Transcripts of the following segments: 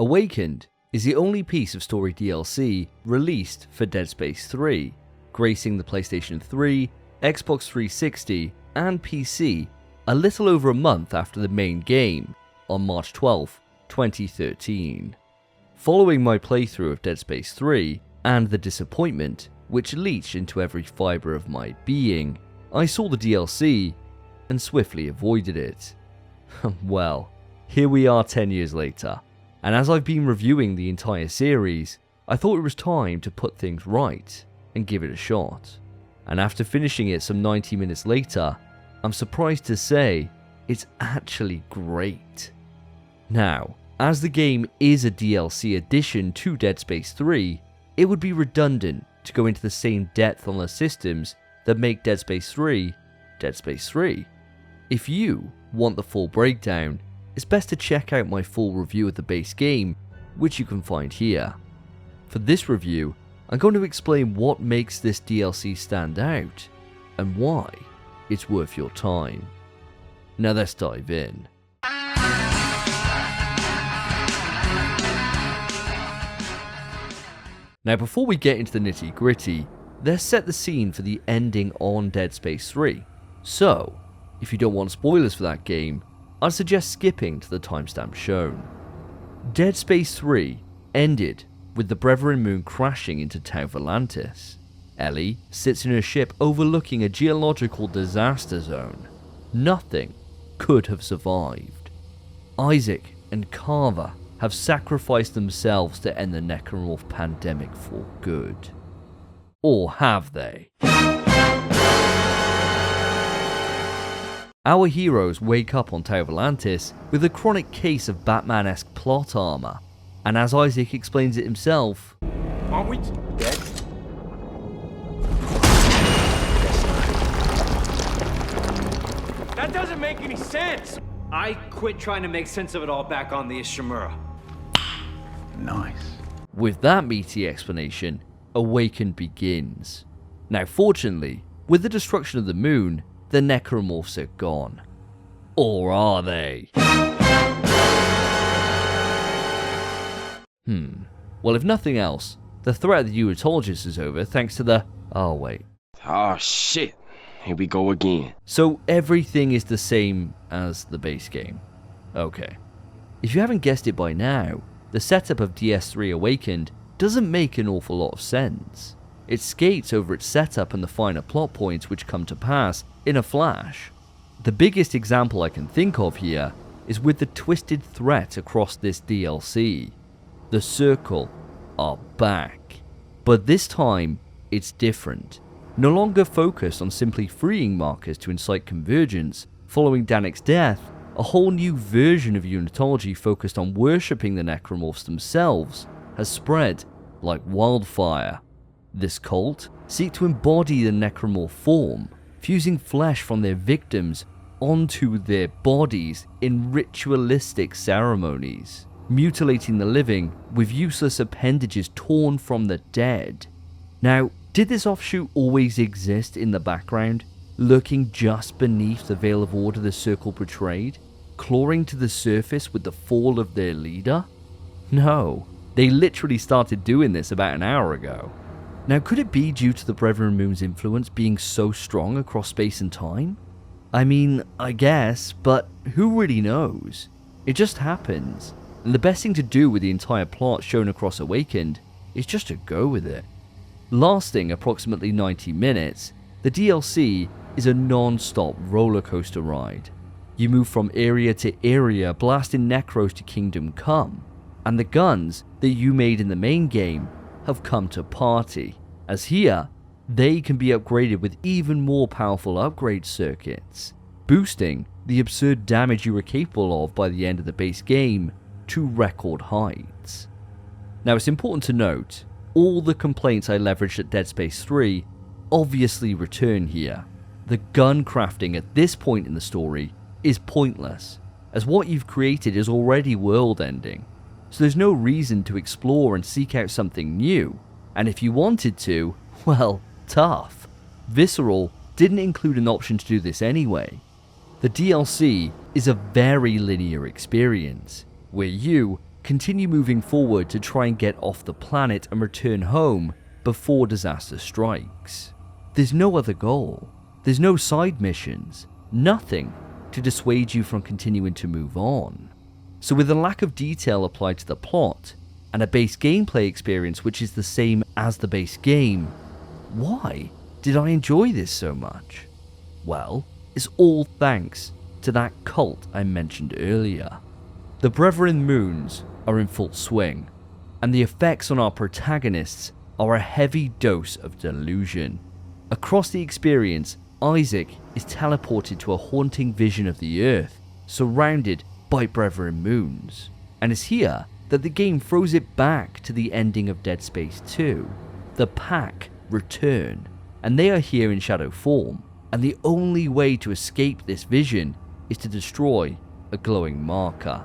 Awakened is the only piece of story DLC released for Dead Space 3, gracing the PlayStation 3, Xbox 360, and PC a little over a month after the main game on March 12, 2013. Following my playthrough of Dead Space 3 and the disappointment which leached into every fibre of my being, I saw the DLC and swiftly avoided it. Well, here we are 10 years later, and as I've been reviewing the entire series, I thought it was time to put things right and give it a shot. And after finishing it some 90 minutes later, I'm surprised to say it's actually great. Now, as the game is a DLC addition to Dead Space 3, it would be redundant to go into the same depth on the systems that make Dead Space 3 Dead Space 3. If you want the full breakdown, it's best to check out my full review of the base game, which you can find here. For this review, I'm going to explain what makes this DLC stand out, and why it's worth your time. Now let's dive in. Now before we get into the nitty gritty, let's set the scene for the ending on Dead Space 3. So, if you don't want spoilers for that game, I'd suggest skipping to the timestamp shown. Dead Space 3 ended with the Brethren moon crashing into Tau Volantis. Ellie sits in her ship overlooking a geological disaster zone. Nothing could have survived. Isaac and Carver have sacrificed themselves to end the Necromorph pandemic for good. Or have they? Our heroes wake up on Tau Volantis with a chronic case of Batman-esque plot armor, and as Isaac explains it himself, aren't we dead? That doesn't make any sense! I quit trying to make sense of it all back on the Ishimura. Nice. With that meaty explanation, Awakened begins. Now fortunately, with the destruction of the moon, the Necromorphs are gone. Or are they? Well, if nothing else, the threat of the Unitologist is over thanks to the... Oh wait. Oh shit, here we go again. So everything is the same as the base game. Okay. If you haven't guessed it by now, the setup of DS3 Awakened doesn't make an awful lot of sense. It skates over its setup and the finer plot points which come to pass in a flash. The biggest example I can think of here is with the twisted threat across this DLC. The Circle are back. But this time, it's different. No longer focused on simply freeing markers to incite convergence, following Danik's death, a whole new version of Unitology focused on worshipping the Necromorphs themselves has spread like wildfire. This cult seek to embody the Necromorph form, fusing flesh from their victims onto their bodies in ritualistic ceremonies, mutilating the living with useless appendages torn from the dead. Now, did this offshoot always exist in the background, lurking just beneath the veil of order the Circle portrayed, clawing to the surface with the fall of their leader? No, they literally started doing this about an hour ago. Now, could it be due to the Brethren Moon's influence being so strong across space and time? I mean, I guess, but who really knows? It just happens, and the best thing to do with the entire plot shown across Awakened is just to go with it. Lasting approximately 90 minutes, the DLC is a non-stop roller coaster ride. You move from area to area, blasting Necros to Kingdom Come, and the guns that you made in the main game have come to party, as here, they can be upgraded with even more powerful upgrade circuits, boosting the absurd damage you were capable of by the end of the base game to record heights. Now, it's important to note, all the complaints I leveraged at Dead Space 3 obviously return here. The gun crafting at this point in the story is pointless, as what you've created is already world-ending, so there's no reason to explore and seek out something new, and if you wanted to, well, tough. Visceral didn't include an option to do this anyway. The DLC is a very linear experience, where you continue moving forward to try and get off the planet and return home before disaster strikes. There's no other goal. There's no side missions, nothing to dissuade you from continuing to move on. So with a lack of detail applied to the plot, and a base gameplay experience which is the same as the base game, why did I enjoy this so much? Well, it's all thanks to that cult I mentioned earlier. The Brethren Moons are in full swing, and the effects on our protagonists are a heavy dose of delusion. Across the experience, Isaac is teleported to a haunting vision of the Earth, surrounded by Brethren Moons, and it's here that the game throws it back to the ending of Dead Space 2. The Pack return, and they are here in shadow form, and the only way to escape this vision is to destroy a glowing marker.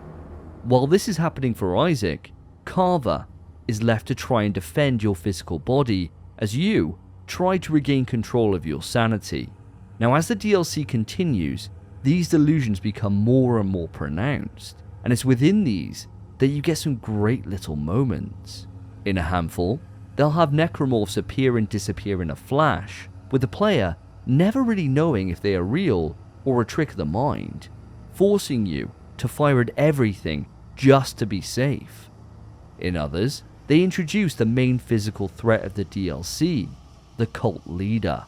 While this is happening for Isaac, Carver is left to try and defend your physical body as you try to regain control of your sanity. Now, as the DLC continues, these delusions become more and more pronounced, and it's within these that you get some great little moments. In a handful, they'll have necromorphs appear and disappear in a flash, with the player never really knowing if they are real or a trick of the mind, forcing you to fire at everything just to be safe. In others, they introduce the main physical threat of the DLC, the cult leader.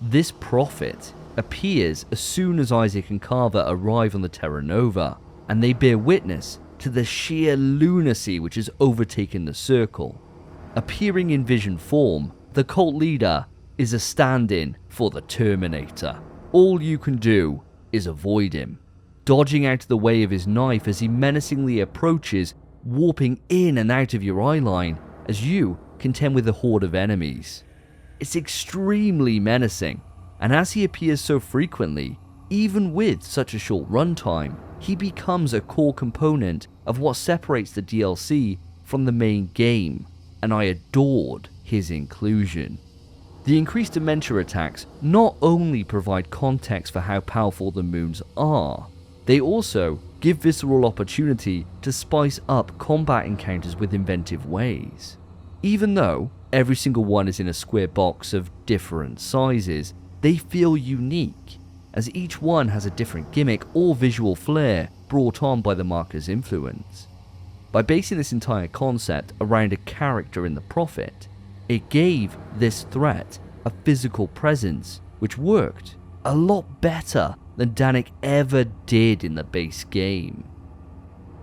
This prophet appears as soon as Isaac and Carver arrive on the Terra Nova, and they bear witness to the sheer lunacy which has overtaken the circle. Appearing in vision form, the cult leader is a stand-in for the Terminator. All you can do is avoid him, dodging out of the way of his knife as he menacingly approaches, warping in and out of your eye line as you contend with a horde of enemies. It's extremely menacing, and as he appears so frequently, even with such a short runtime, he becomes a core component of what separates the DLC from the main game, and I adored his inclusion. The increased dementia attacks not only provide context for how powerful the moons are, they also give Visceral opportunity to spice up combat encounters with inventive ways. Even though every single one is in a square box of different sizes, they feel unique, as each one has a different gimmick or visual flair brought on by the marker's influence. By basing this entire concept around a character in the Prophet, it gave this threat a physical presence which worked a lot better than Danik ever did in the base game.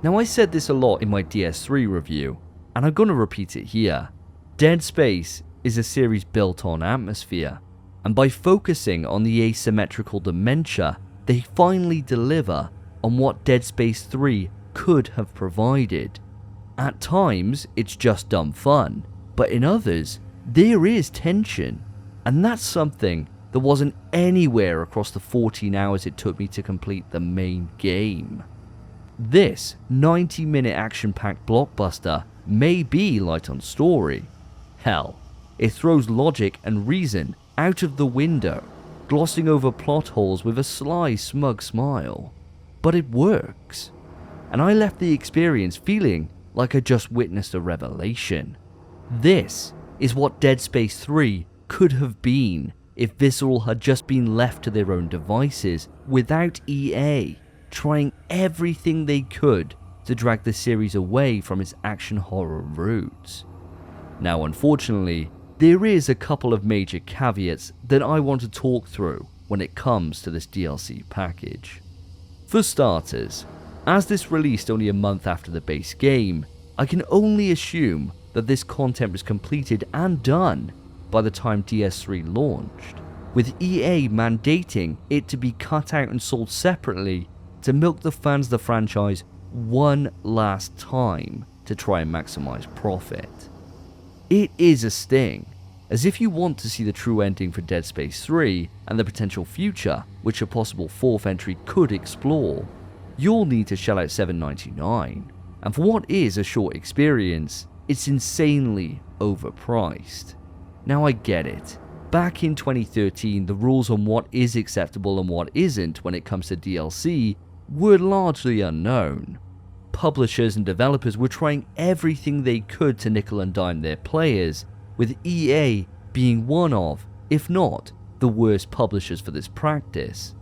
Now, I said this a lot in my DS3 review, and I'm going to repeat it here. Dead Space is a series built on atmosphere, and by focusing on the asymmetrical dementia, they finally deliver on what Dead Space 3 could have provided. At times, it's just dumb fun, but in others, there is tension, and that's something that wasn't anywhere across the 14 hours it took me to complete the main game. This 90-minute action-packed blockbuster may be light on story. Hell, it throws logic and reason out of the window, glossing over plot holes with a sly, smug smile. But it works, and I left the experience feeling like I just witnessed a revelation. This is what Dead Space 3 could have been if Visceral had just been left to their own devices without EA trying everything they could to drag the series away from its action horror roots. Now, unfortunately, there is a couple of major caveats that I want to talk through when it comes to this DLC package. For starters, as this released only a month after the base game, I can only assume that this content was completed and done by the time DS3 launched, with EA mandating it to be cut out and sold separately to milk the fans of the franchise one last time to try and maximize profit. It is a sting, as if you want to see the true ending for Dead Space 3 and the potential future which a possible fourth entry could explore, you'll need to shell out $7.99, and for what is a short experience, it's insanely overpriced. Now, I get it. Back in 2013, the rules on what is acceptable and what isn't when it comes to DLC were largely unknown. publishers and developers were trying everything they could to nickel and dime their players, with EA being one of, if not, the worst publishers for this practice.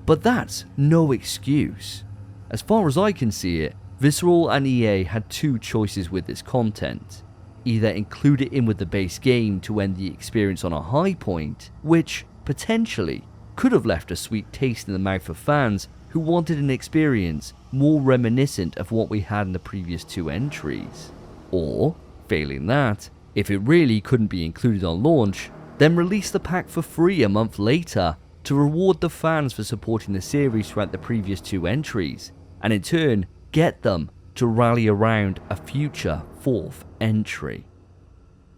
But that's no excuse. As far as I can see it, Visceral and EA had two choices with this content. Either include it in with the base game to end the experience on a high point, which, potentially, could have left a sweet taste in the mouth of fans who wanted an experience more reminiscent of what we had in the previous two entries. Or, failing that, if it really couldn't be included on launch, then release the pack for free a month later to reward the fans for supporting the series throughout the previous two entries, and in turn get them to rally around a future fourth entry.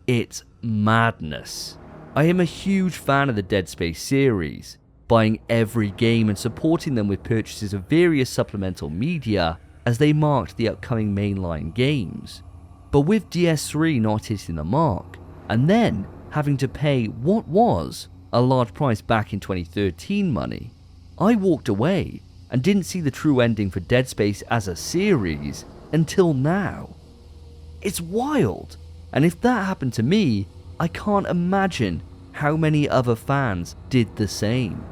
It's madness. I am a huge fan of the Dead Space series, buying every game and supporting them with purchases of various supplemental media as they marked the upcoming mainline games. But with DS3 not hitting the mark, and then having to pay what was a large price back in 2013 money, I walked away and didn't see the true ending for Dead Space as a series until now. It's wild, and if that happened to me, I can't imagine how many other fans did the same.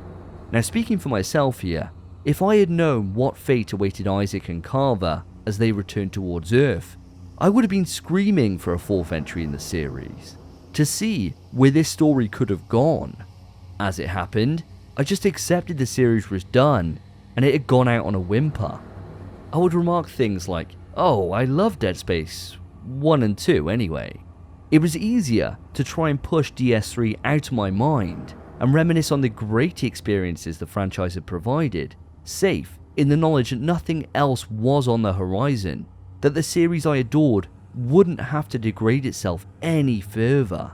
Now, speaking for myself here, if I had known what fate awaited Isaac and Carver as they returned towards Earth, I would have been screaming for a fourth entry in the series, to see where this story could have gone. As it happened, I just accepted the series was done and it had gone out on a whimper. I would remark things like, "Oh, I love Dead Space 1 and 2 anyway." It was easier to try and push DS3 out of my mind and reminisce on the great experiences the franchise had provided, safe in the knowledge that nothing else was on the horizon, that the series I adored wouldn't have to degrade itself any further.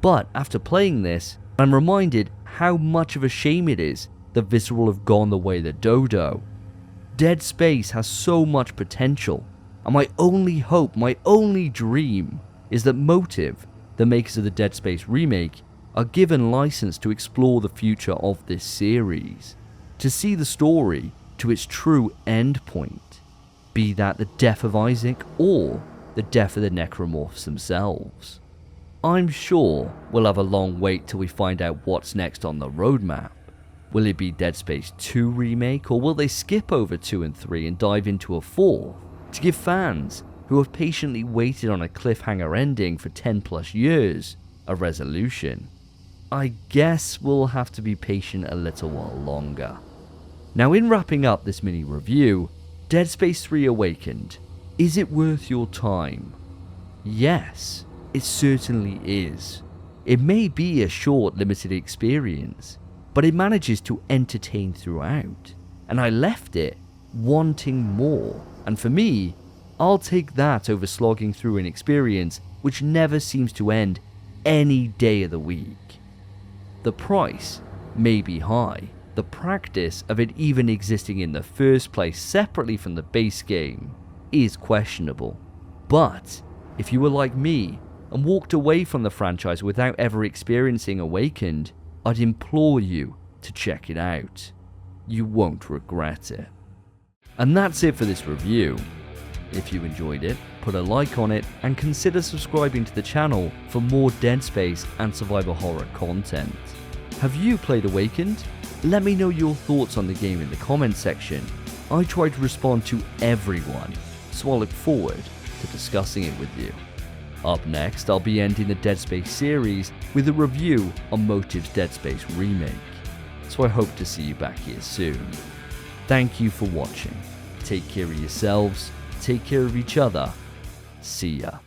But after playing this, I'm reminded how much of a shame it is that Visceral have gone the way that Dodo. Dead Space has so much potential, and my only hope, my only dream, is that Motive, the makers of the Dead Space remake, are given license to explore the future of this series, to see the story to its true end point, be that the death of Isaac or the death of the Necromorphs themselves. I'm sure we'll have a long wait till we find out what's next on the roadmap. Will it be Dead Space 2 remake, or will they skip over 2 and 3 and dive into a 4 to give fans who have patiently waited on a cliffhanger ending for 10 plus years a resolution? I guess we'll have to be patient a little while longer. Now, in wrapping up this mini review, Dead Space 3 Awakened, is it worth your time? Yes, it certainly is. It may be a short, limited experience, but it manages to entertain throughout, and I left it wanting more, and for me, I'll take that over slogging through an experience which never seems to end any day of the week. The price may be high, the practice of it even existing in the first place separately from the base game is questionable, but if you were like me and walked away from the franchise without ever experiencing Awakened, I'd implore you to check it out. You won't regret it. And that's it for this review. If you enjoyed it, put a like on it and consider subscribing to the channel for more Dead Space and survival horror content. Have you played Awakened? Let me know your thoughts on the game in the comments section. I try to respond to everyone, so I look forward to discussing it with you. Up next, I'll be ending the Dead Space series with a review on Motive's Dead Space remake, so I hope to see you back here soon. Thank you for watching. Take care of yourselves, take care of each other. See ya.